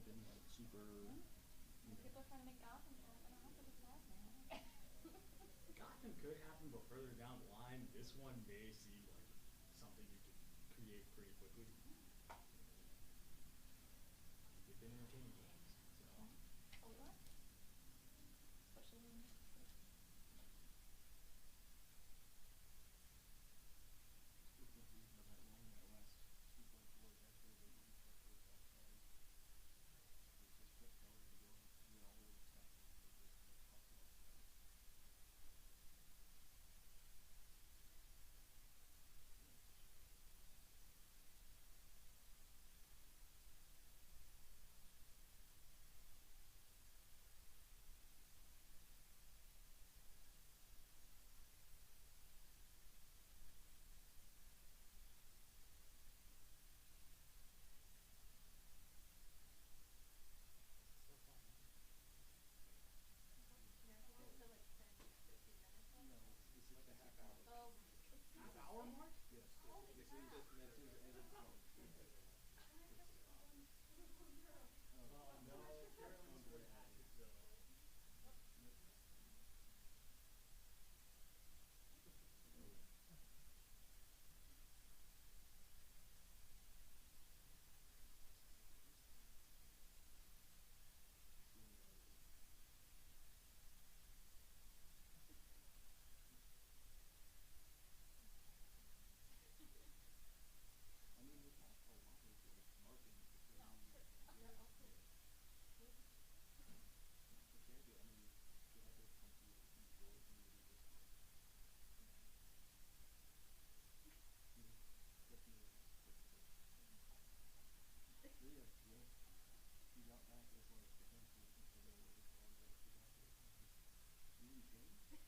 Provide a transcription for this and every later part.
been like super. People are trying to make Gotham show up, and I don't think it's happening. Gotham could happen, but further down the line, this one may seem like something you could create pretty quickly. They've been entertaining games, so. So we are. Especially when Still can't believe how that long that last 2.4 is actually the one for first offside. They just kept going and going. I mean, all those tackles, they just kept popping offside. Yeah, it's a shame. Is it still 5-0? yeah, I think it's still like 10, 15 minutes left. No, it's Like the a half half hour. hour. Oh, Half hour mark? Yes, holy yes, it crap. says message ended 20. Let's stop. Oh no, Carolyn scored a hat trick though. Nope. This is the first time I've seen the Audi. I mean, it has a lot of like markings No, between sure. yeah, yeah. It can be. I mean, they have those funky like huge doors and maybe this one. Definitely has purposes. Yeah, yeah. He's out back as like the handful of people that are waiting for autographs. He's out there saying, "You didn't change?"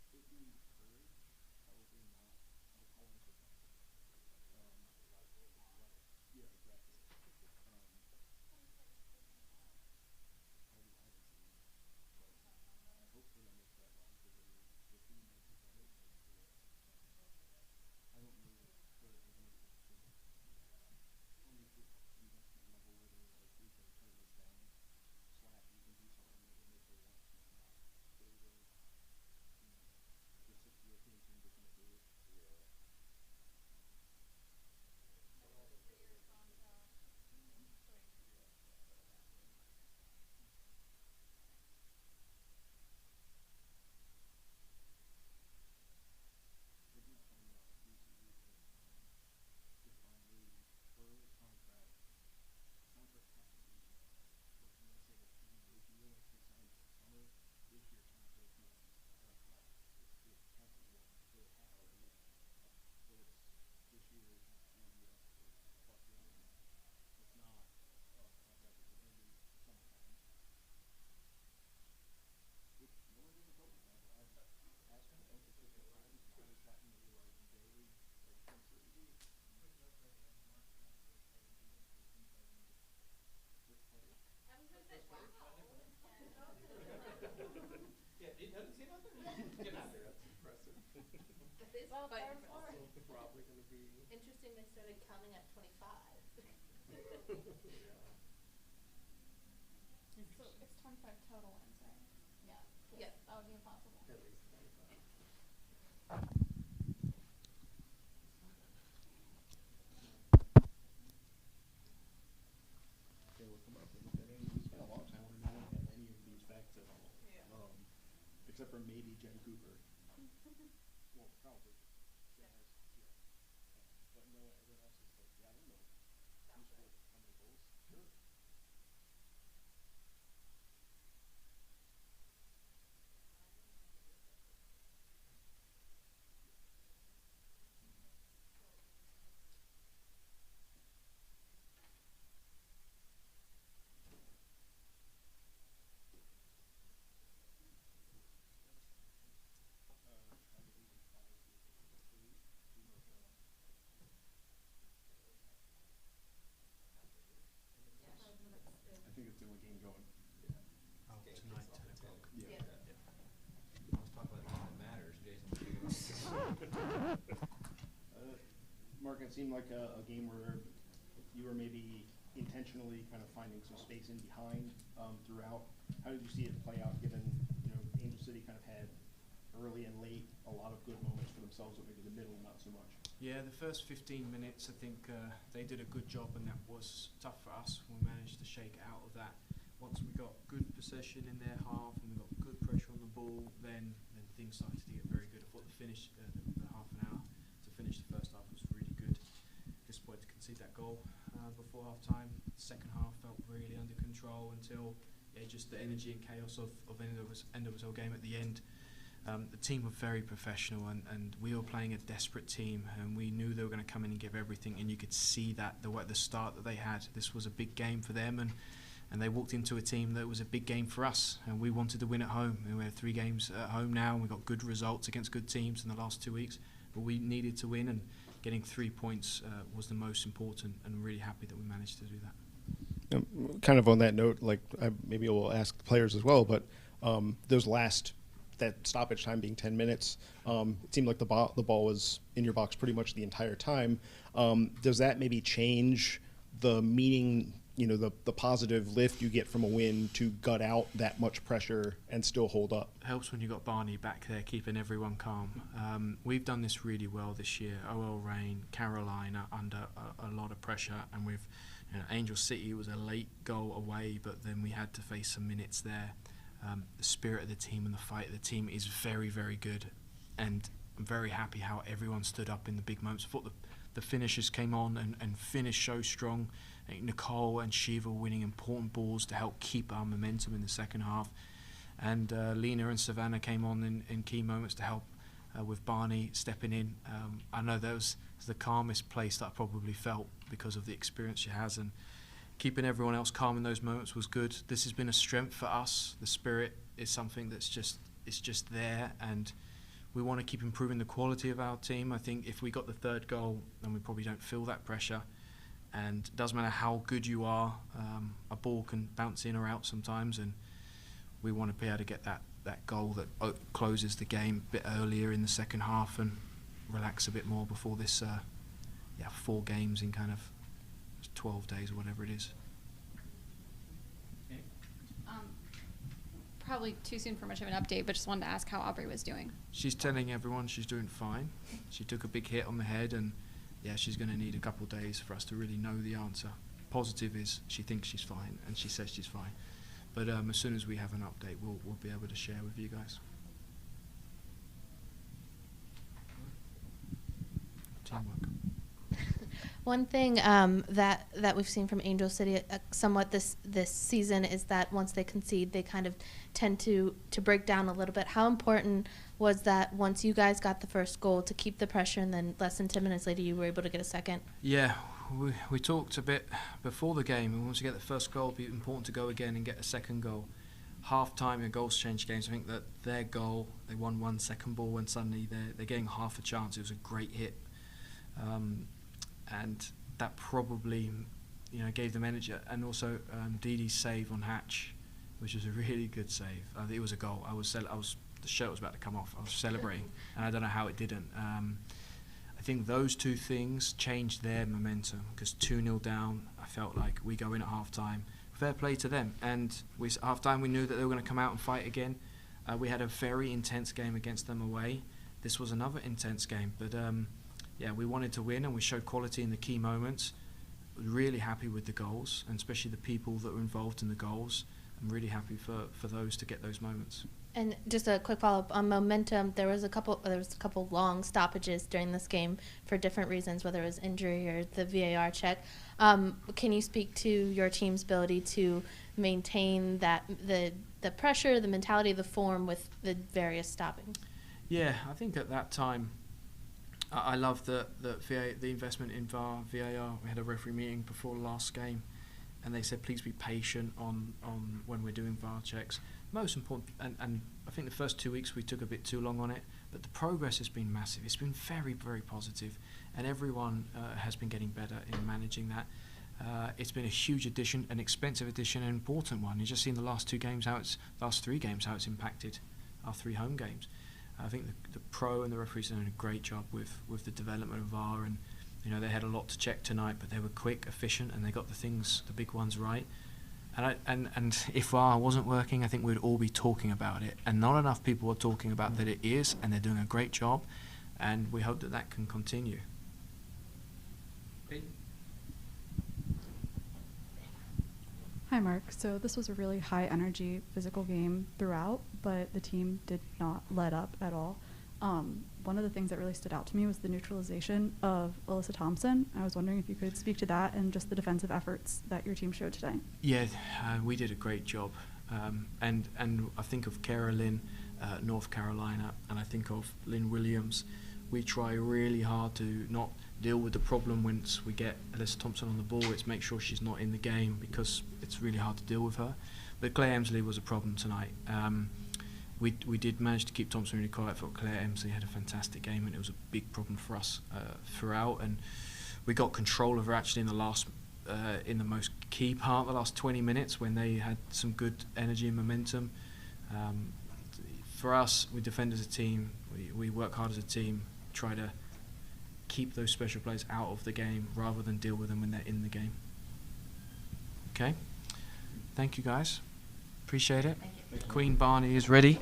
I mean, it needs courage, probably not. How long is the practice? Yeah, exactly. I haven't seen them, but I hope for them it's that long because the team might be better, but I don't know if they're gonna be able to reach this investment level where they're like, we can turn this down, / we can do something that will make her want to not stay there. You know, the 6 European teams are gonna do it. Yeah. And that's a 3-year contract. Hmm? 3. Yeah. Okay. I did find out recently that if I leave, her contract has to be like when they say a 3-year deal, if she signs this summer, this year's contract runs out. It hasn't run, so it has to Oh, be. okay. So it's this year has to be plus 1.5. It's not a contract that could end in the summertime. Which no one ever told me. I've asked a bunch of different times. Now we've gotten a like vague like uncertainty. Quick note for everyone, Mark's announced first player leaving for the team president. First player? I was gonna say, First player? Is that wow. different? Yeah. Yeah, it doesn't say nothing? Get out there, that's impressive. That is Well, quite Barnhart. impressive. Also probably gonna be. Interesting they started counting at 25. Yeah. So it's 25 total wins, right? Yeah. Yep. That would be impossible. At least 25. Okay, we'll come up with it. It's been a long time where no one had any of these facts at all. Yeah. Except for maybe Jen Cooper. Well, probably. Jen Yeah. has, yeah. But no, everyone else is like, yeah, I don't know who Sounds scored right. how many goals. Sure. Yeah. That was fun. I believe in 5 years ago. 3, 2 more ago. Yeah. it seemed like a game where you were maybe intentionally kind of finding some space in behind throughout. How did you see it play out, given Angel City kind of had early and late a lot of good moments for themselves, but maybe the middle not so much? Yeah, the first 15 minutes, I think they did a good job, and that was tough for us. We managed to shake out of that. Once we got good possession in their half and we got good pressure on the ball, then things started to get very good. I thought the finish, the half an hour to finish the first half was really good. Disappointed to concede that goal before half time. Second half felt really under control until just the energy and chaos of NWSL game at the end. The team were very professional, and we were playing a desperate team, and we knew they were going to come in and give everything, and you could see that the start that they had. This was a big game for them, and they walked into a team that was a big game for us, and we wanted to win at home. And we have 3 games at home now, and we got good results against good teams in the last 2 weeks, but we needed to win, and getting 3 points was the most important, and I'm really happy that we managed to do that. Kind of on that note, like maybe we'll ask the players as well, but that stoppage time being 10 minutes, it seemed like the ball was in your box pretty much the entire time. Does that maybe change the meaning, the positive lift you get from a win to gut out that much pressure and still hold up? Helps when you got Barney back there keeping everyone calm. We've done this really well this year. OL Reign, Carolina under a lot of pressure, and with Angel City was a late goal away, but then we had to face some minutes there. The spirit of the team and the fight of the team is very, very good, and I'm very happy how everyone stood up in the big moments. I thought the finishers came on and finished so strong. I think Nicole and Shiva winning important balls to help keep our momentum in the second half, and Lena and Savannah came on in key moments to help with Barney stepping in. I know that was the calmest place that I probably felt because of the experience she has, and keeping everyone else calm in those moments was good. This has been a strength for us. The spirit is something that's just there, and we want to keep improving the quality of our team. I think if we got the 3rd goal, then we probably don't feel that pressure. And it doesn't matter how good you are, a ball can bounce in or out sometimes, and we want to be able to get that goal that closes the game a bit earlier in the second half and relax a bit more before this 4 games in kind of 12 days or whatever it is. Probably too soon for much of an update, but just wanted to ask how Aubrey was doing. She's telling everyone she's doing fine. She took a big hit on the head, and she's going to need a couple of days for us to really know the answer. Positive is she thinks she's fine, and she says she's fine. But as soon as we have an update, we'll be able to share with you guys. Teamwork. One thing that we've seen from Angel City somewhat this season is that once they concede, they kind of tend to break down a little bit. How important was that once you guys got the first goal to keep the pressure, and then less than 10 minutes later you were able to get a second? Yeah, we talked a bit before the game, and once you get the first goal, it'd be important to go again and get a second goal. Half-time and goals change games. I think that their goal, they won 1 second ball, and suddenly they're getting half a chance. It was a great hit. And that probably, gave them energy. And also Dee Dee's save on Hatch, which was a really good save. It was a goal. The shirt was about to come off. I was celebrating, and I don't know how it didn't. I think those 2 things changed their momentum, because 2-0 down, I felt like we go in at half-time. Fair play to them. And at half-time, we knew that they were going to come out and fight again. We had a very intense game against them away. This was another intense game, but we wanted to win, and we showed quality in the key moments. Really happy with the goals, and especially the people that were involved in the goals. I'm really happy for those to get those moments. And just a quick follow-up on momentum. There was a couple long stoppages during this game for different reasons, whether it was injury or the VAR check. Can you speak to your team's ability to maintain that the pressure, the mentality, the form with the various stopping? Yeah, I think at that time, I love the investment in VAR. We had a referee meeting before the last game, and they said please be patient on when we're doing VAR checks. Most important, and I think the first 2 weeks we took a bit too long on it, but the progress has been massive. It's been very, very positive, and everyone has been getting better in managing that. It's been a huge addition, an expensive addition, an important one. You've just seen the last 3 games how it's impacted our 3 home games. I think the pro and the referees are doing a great job with the development of VAR, and You know, they had a lot to check tonight, but they were quick, efficient, and they got the big ones right. And if VAR wasn't working, I think we'd all be talking about it. And not enough people are talking about that it is, and they're doing a great job. And we hope that that can continue. Hi, Mark. So this was a really high-energy physical game throughout, but the team did not let up at all. One of the things that really stood out to me was the neutralization of Alyssa Thompson. I was wondering if you could speak to that and just the defensive efforts that your team showed today. Yeah, we did a great job. And I think of Carolyn, North Carolina, and I think of Lynn Williams. We try really hard to not deal with the problem once we get Alyssa Thompson on the ball. It's make sure she's not in the game because it's really hard to deal with her. But Claire Emsley was a problem tonight. We did manage to keep Thompson really quiet. I thought Claire Emsley had a fantastic game, and it was a big problem for us throughout. And we got control of her actually in the last, in the most key part, the last 20 minutes when they had some good energy and momentum. For us, we defend as a team. We work hard as a team. Try to keep those special players out of the game rather than deal with them when they're in the game. Okay? Thank you, guys. Appreciate it. Queen Barney is ready.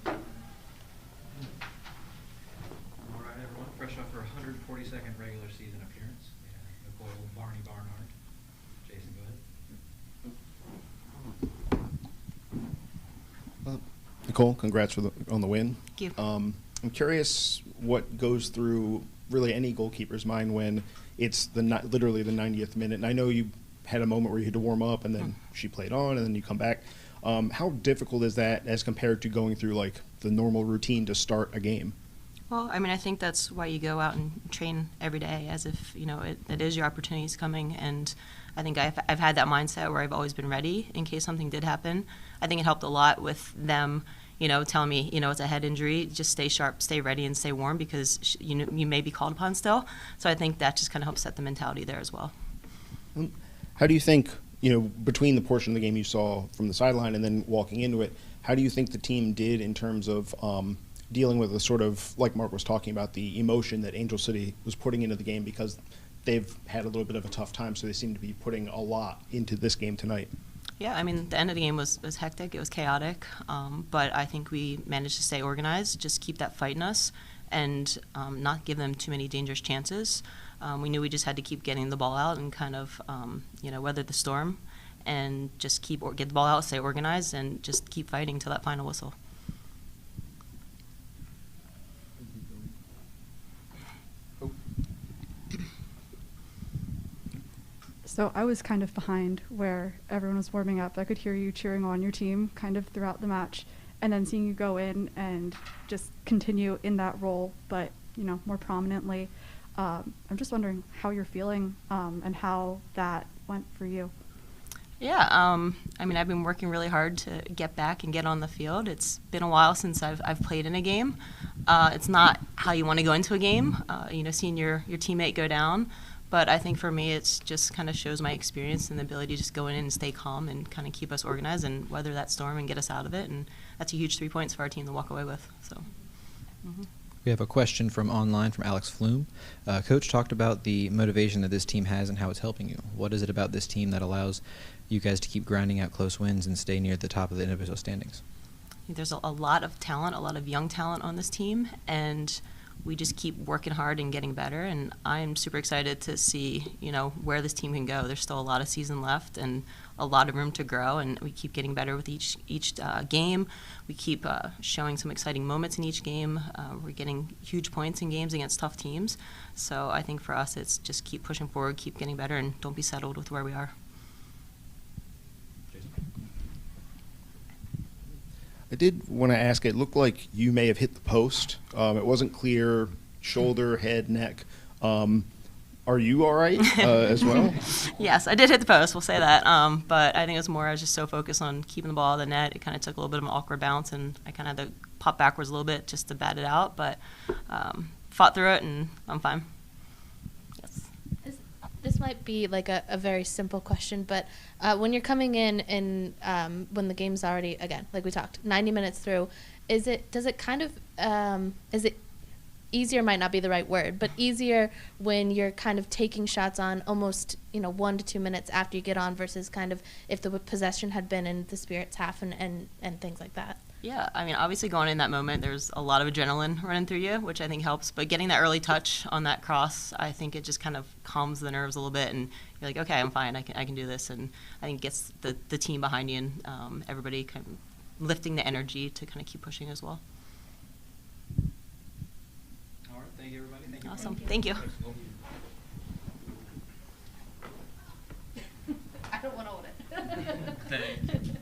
All right, everyone. Fresh off her 142nd regular season appearance, we have Nicole Barnhart. Jason, go ahead. Nicole, congrats on the win. Thank you. I'm curious what goes through really any goalkeeper's mind when it's literally the 90th minute. And I know you had a moment where you had to warm up, and then she played on, and then you come back. How difficult is that as compared to going through like the normal routine to start a game? Well, I mean, I think that's why you go out and train every day, as if, you know, it is your opportunities coming. And I think I've had that mindset where I've always been ready in case something did happen. I think it helped a lot with them, you know, telling me, you know, it's a head injury, just stay sharp, stay ready, and stay warm because you know, you may be called upon still. So I think that just kind of helps set the mentality there as well. How do you think, you know, between the portion of the game you saw from the sideline and then walking into it, how do you think the team did in terms of dealing with the sort of, like Mark was talking about, the emotion that Angel City was putting into the game because they've had a little bit of a tough time, so they seem to be putting a lot into this game tonight? Yeah, I mean, the end of the game was hectic. It was chaotic, but I think we managed to stay organized, just keep that fight in us, and not give them too many dangerous chances. We knew we just had to keep getting the ball out and kind of, you know, weather the storm and just get the ball out, stay organized, and just keep fighting till that final whistle. So I was kind of behind where everyone was warming up. I could hear you cheering on your team kind of throughout the match, and then seeing you go in and just continue in that role, but, you know, more prominently. I'm just wondering how you're feeling and how that went for you. Yeah, I mean, I've been working really hard to get back and get on the field. It's been a while since I've played in a game. It's not how you want to go into a game, you know, seeing your teammate go down. But I think for me, it's just kind of shows my experience and the ability to just go in and stay calm and kind of keep us organized and weather that storm and get us out of it. And that's a huge 3 points for our team to walk away with. So. We have a question from online from Alex Flume. Coach talked about the motivation that this team has and how it's helping you. What is it about this team that allows you guys to keep grinding out close wins and stay near the top of the individual standings? There's a lot of talent, a lot of young talent on this team, and we just keep working hard and getting better, and I'm super excited to see, you know, where this team can go. There's still a lot of season left and a lot of room to grow, and we keep getting better with each game. We keep showing some exciting moments in each game. We're getting huge points in games against tough teams. So I think for us, it's just keep pushing forward, keep getting better, and don't be settled with where we are. I did want to ask, it looked like you may have hit the post. It wasn't clear, shoulder, head, neck. Are you all right as well? Yes, I did hit the post, we'll say that. But I think it was more I was just so focused on keeping the ball out of the net. It kind of took a little bit of an awkward bounce, and I kind of had to pop backwards a little bit just to bat it out. But fought through it, and I'm fine. Yes. This might be like a very simple question, but when you're coming in and when the game's already, again, like we talked, 90 minutes through, is it easier might not be the right word, but easier when you're kind of taking shots on almost, 1 to 2 minutes after you get on versus kind of if the possession had been in the Spirit's half and things like that? Yeah, I mean, obviously going in that moment, there's a lot of adrenaline running through you, which I think helps. But getting that early touch on that cross, I think it just kind of calms the nerves a little bit, and you're like, okay, I'm fine, I can do this. And I think it gets the team behind you and everybody kind of lifting the energy to kind of keep pushing as well. All right, thank you, everybody. Thank you. Awesome, thank you. I don't want to hold it. Thank you.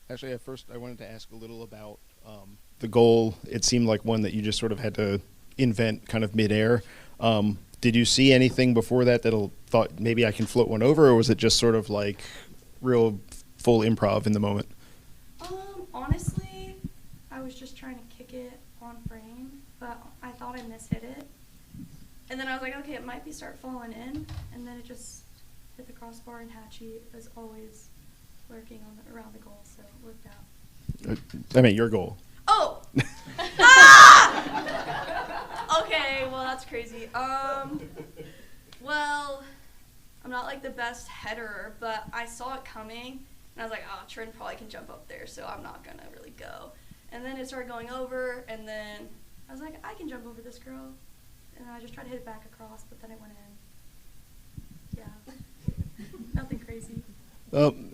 Actually, at first, I wanted to ask a little about the goal. It seemed like one that you just sort of had to invent kind of midair. Did you see anything before that that'll thought maybe I can float one over, or was it just sort of like real full improv in the moment? Honestly, I was just trying to kick it on frame, but I thought I mishit it. And then I was like, okay, it might be start falling in, and then it just hit the crossbar, and Hatchie was always lurking around the goal, so it worked out. I mean, your goal. Oh! Ah! Okay, well, that's crazy. Well, I'm not like the best header, but I saw it coming, and I was like, oh, Trent probably can jump up there, so I'm not going to really go. And then it started going over, and then I was like, I can jump over this girl. And I just tried to hit it back across, but then it went in. Yeah. Nothing crazy.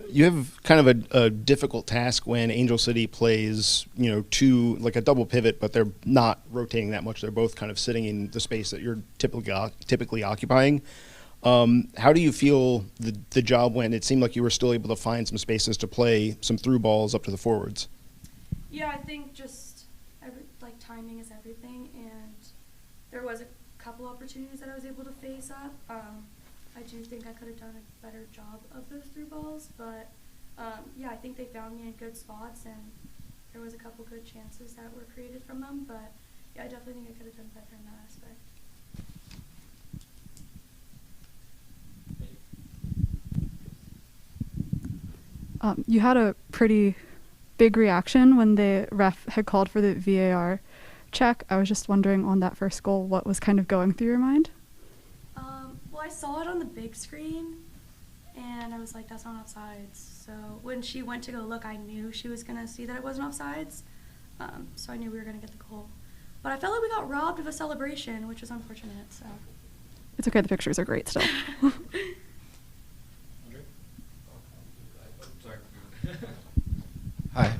You have kind of a difficult task when Angel City plays, like a double pivot, but they're not rotating that much. They're both kind of sitting in the space that you're typically occupying. How do you feel the job went? It seemed like you were still able to find some spaces to play some through balls up to the forwards. Yeah, I think just timing is everything, and there was a couple opportunities that I was able to face up. I do think I could have done a better job of those through balls, but yeah, I think they found me in good spots, and there was a couple good chances that were created from them, but yeah, I definitely think I could have done better in that aspect. You had a pretty big reaction when the ref had called for the VAR check. I was just wondering on that first goal, what was kind of going through your mind? Well, I saw it on the big screen, and I was like, that's not offsides. So when she went to go look, I knew she was going to see that it wasn't offsides, so I knew we were going to get the goal. But I felt like we got robbed of a celebration, which was unfortunate. So It's okay, the pictures are great still. Hi.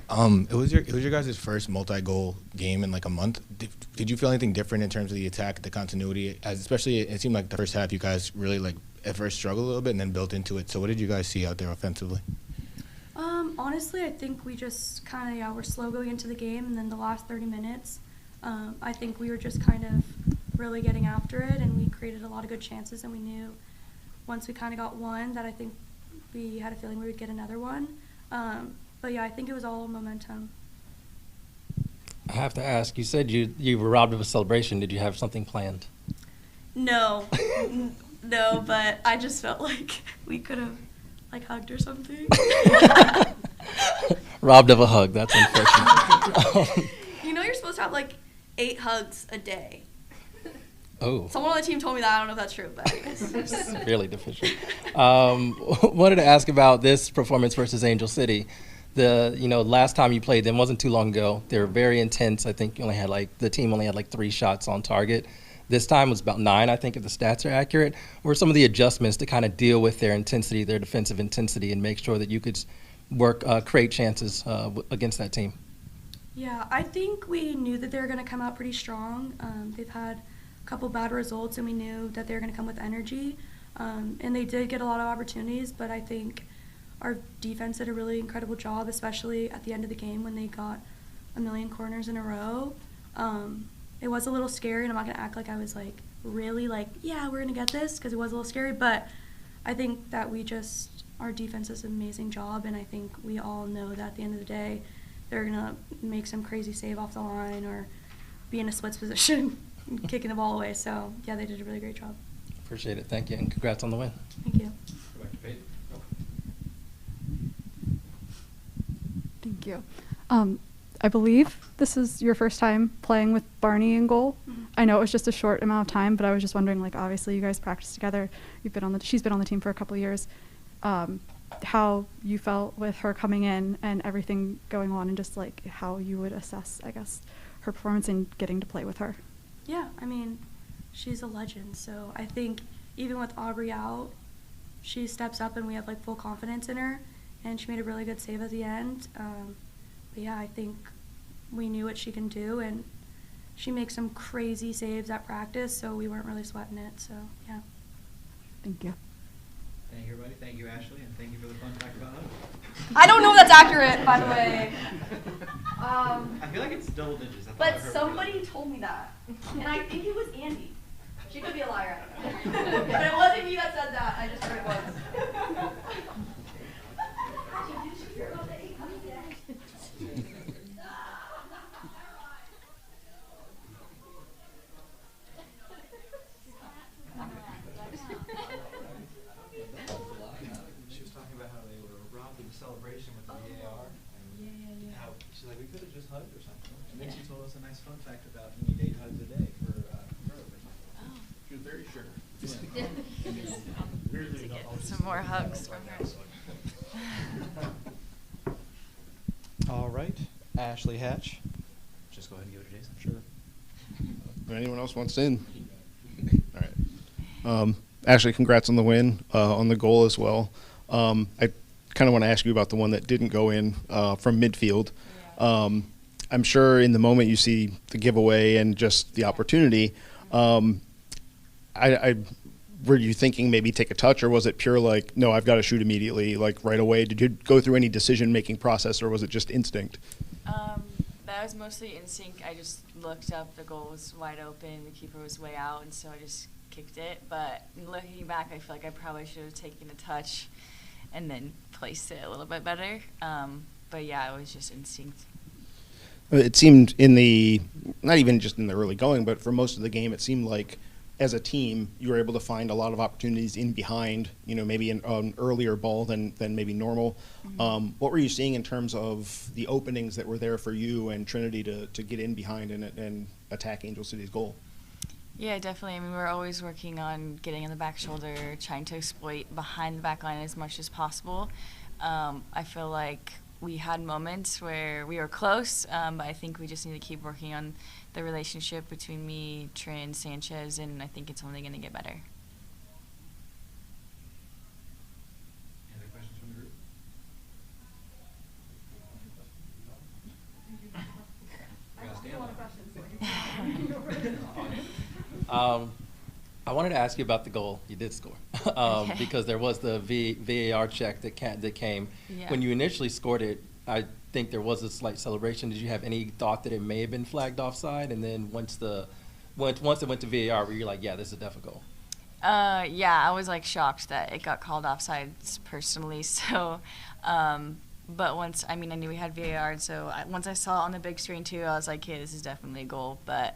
It was your guys' first multi-goal game in like a month. Did you feel anything different in terms of the attack, the continuity? Especially, it seemed like the first half you guys really at first struggled a little bit and then built into it. So what did you guys see out there offensively? Honestly, I think we just kind of were slow going into the game, and then the last 30 minutes, I think we were just kind of really getting after it, and we created a lot of good chances, and we knew once we kind of got one that I think we had a feeling we would get another one. But yeah, I think it was all momentum. I have to ask, you said you were robbed of a celebration. Did you have something planned? No, no, but I just felt like we could have like hugged or something. Robbed of a hug. That's unfortunate. You know, you're supposed to have like 8 hugs a day. Oh. Someone on the team told me that. I don't know if that's true, but anyways. Really deficient. Wanted to ask about this performance versus Angel City. Last time you played them wasn't too long ago. They were very intense. I think the team only had like 3 shots on target. This time was about 9, I think, if the stats are accurate. What were some of the adjustments to kind of deal with their intensity, their defensive intensity, and make sure that you could create chances against that team? Yeah, I think we knew that they were going to come out pretty strong. They've had a couple bad results, and we knew that they were going to come with energy. And they did get a lot of opportunities, but I think our defense did a really incredible job, especially at the end of the game when they got a million corners in a row. It was a little scary, and I'm not going to act like I was like really like, yeah, we're going to get this, because it was a little scary. But I think that our defense does an amazing job, and I think we all know that at the end of the day, they're going to make some crazy save off the line or be in a splits position kicking the ball away. So, yeah, they did a really great job. Appreciate it. Thank you, and congrats on the win. Thank you. Go back to Peyton. Thank you. I believe this is your first time playing with Barney in goal. Mm-hmm. I know it was just a short amount of time, but I was just wondering, like, obviously you guys practiced together. She's been on the team for a couple of years. How you felt with her coming in and everything going on, and just like how you would assess, I guess, her performance and getting to play with her. Yeah, I mean, she's a legend. So I think even with Aubrey out, she steps up and we have like full confidence in her, and she made a really good save at the end. But yeah, I think we knew what she can do, and she makes some crazy saves at practice, so we weren't really sweating it. So yeah. Thank you. Thank you, everybody. Thank you, Ashley, and thank you for the fun fact about hugs. I don't know if that's accurate, by the way. I feel like it's double digits. I thought I But heard somebody told me that, and I think it was Andy. She could be a liar, I don't know. But it wasn't me that said that. I just heard it was. Did you hear about the 8 hugs yet? She was talking about how they were robbed of a celebration with the VAR. And how she's like, we could have just hugged or something. And then she told us a nice fun fact about you need 8 hugs a day for growth. She was very sure. Some more hugs from her. All right, Ashley Hatch. Just go ahead and give it to Jason. Sure. If anyone else wants in? All right. Ashley, congrats on the win, on the goal as well. I kind of want to ask you about the one that didn't go in from midfield. I'm sure in the moment you see the giveaway and just the opportunity, were you thinking maybe take a touch, or was it pure like, no, I've got to shoot immediately, like right away? Did you go through any decision-making process, or was it just instinct? That was mostly instinct. I just looked up, the goal was wide open, the keeper was way out, and so I just kicked it. But looking back, I feel like I probably should have taken a touch and then placed it a little bit better. But yeah, it was just instinct. It seemed not even just in the early going, but for most of the game, it seemed like as a team, you were able to find a lot of opportunities in behind, maybe an earlier ball than maybe normal. Mm-hmm. What were you seeing in terms of the openings that were there for you and Trinity to get in behind and attack Angel City's goal? Yeah, definitely. I mean, we're always working on getting in the back shoulder, trying to exploit behind the back line as much as possible. I feel like we had moments where we were close, but I think we just need to keep working on the relationship between me, Trin, Sanchez, and I think it's only going to get better. Any other questions from the group? I wanted to ask you about the goal. You did score because there was the VAR check that came. Yeah. When you initially scored it, I think there was a slight celebration. Did you have any thought that it may have been flagged offside? And then once it went to VAR, were you like, yeah, this is a definite goal? Yeah, I was like shocked that it got called offside personally. So, But once, I mean, I knew we had VAR, so once I saw it on the big screen too, I was like, okay, this is definitely a goal. But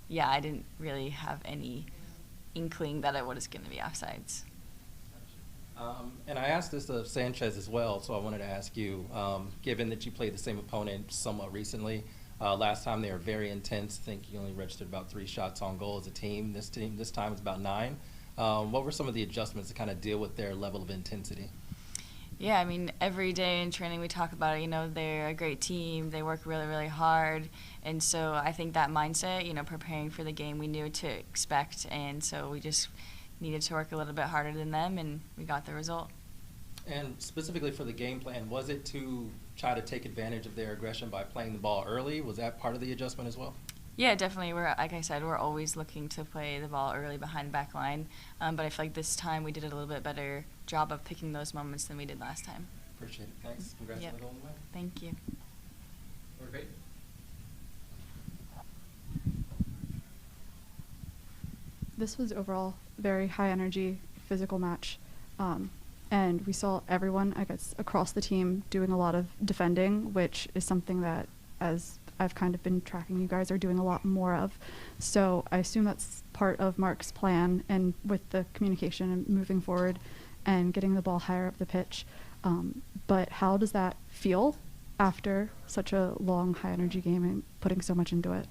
yeah, I didn't really have any inkling that it was going to be offsides. And I asked this of Sanchez as well, so I wanted to ask you, given that you played the same opponent somewhat recently, last time they were very intense. I think you only registered about 3 shots on goal as a team. This time it's about 9. What were some of the adjustments to kind of deal with their level of intensity? Yeah, I mean, every day in training we talk about it. You know, they're a great team. They work really, really hard. And so I think that mindset, you know, preparing for the game, we knew what to expect. And so we just needed to work a little bit harder than them, and we got the result. And specifically for the game plan, was it to try to take advantage of their aggression by playing the ball early? Was that part of the adjustment as well? Yeah, definitely. Like I said, we're always looking to play the ball early behind the back line. But I feel like this time we did a little bit better job of picking those moments than we did last time. Appreciate it. Thanks. Congrats on the golden win. Thank you. Great. This was overall very high energy, physical match. And we saw everyone, I guess, across the team doing a lot of defending, which is something that, as I've kind of been tracking, you guys are doing a lot more of. So I assume that's part of Mark's plan, and with the communication and moving forward and getting the ball higher up the pitch. But how does that feel after such a long, high-energy game and putting so much into it?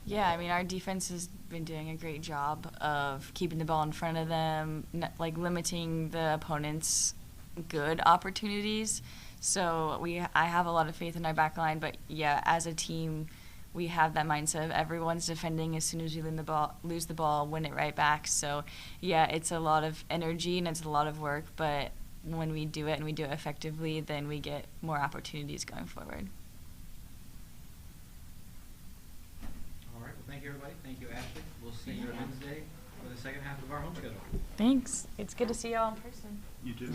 Yeah, I mean, our defense has been doing a great job of keeping the ball in front of them, like limiting the opponent's good opportunities. So I have a lot of faith in our back line, but yeah, as a team, we have that mindset of everyone's defending as soon as we lose the ball, win it right back. So yeah, it's a lot of energy and it's a lot of work, but when we do it and we do it effectively, then we get more opportunities going forward. All right. Well, thank you, everybody. Thank you, Ashley. We'll see you on Wednesday for the second half of our home schedule. Thanks. It's good to see you all in person. You too.